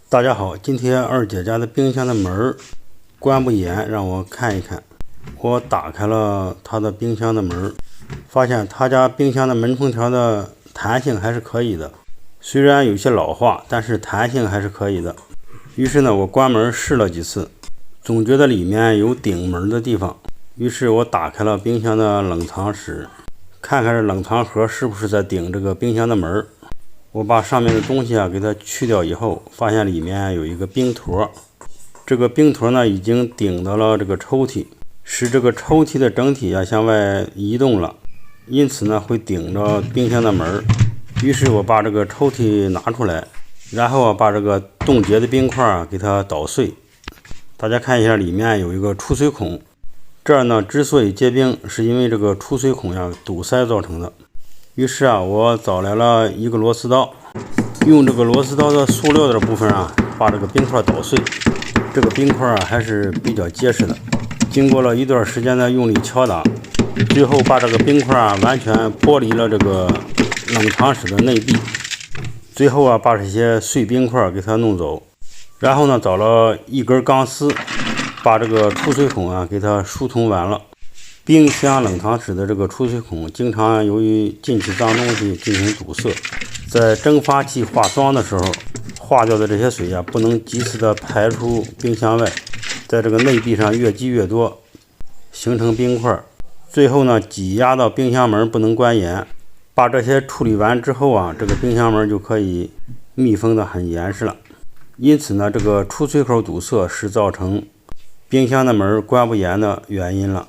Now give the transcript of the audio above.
大家好，今天二姐家的冰箱的门关不严，让我看一看。我打开了她的冰箱的门，发现她家冰箱的门封条的弹性还是可以的，虽然有些老化，但是弹性还是可以的。于是呢，我关门试了几次，总觉得里面有顶门的地方。于是我打开了冰箱的冷藏室，看看这冷藏盒是不是在顶这个冰箱的门。我把上面的东西给它去掉以后，发现里面有一个冰坨，这个冰坨呢已经顶到了这个抽屉，使这个抽屉的整体向外移动了，因此呢会顶着冰箱的门。于是我把这个抽屉拿出来，然后把这个冻结的冰块给它捣碎。大家看一下，里面有一个出水孔，这儿呢之所以结冰，是因为这个出水孔堵塞造成的。于是我找来了一个螺丝刀，用这个螺丝刀的塑料的部分把这个冰块捣碎。这个冰块还是比较结实的，经过了一段时间的用力敲打，最后把这个冰块完全剥离了这个冷藏室的内壁。最后把这些碎冰块给它弄走，然后呢找了一根钢丝，把这个出水孔给它疏通完了。冰箱冷藏室的这个出水孔经常由于进去脏东西进行堵塞，在蒸发器化霜的时候，化掉的这些水不能及时的排出冰箱外，在这个内壁上越积越多，形成冰块，最后呢挤压到冰箱门不能关严。把这些处理完之后这个冰箱门就可以密封的很严实了。因此呢，这个出水口堵塞是造成冰箱的门关不严的原因了。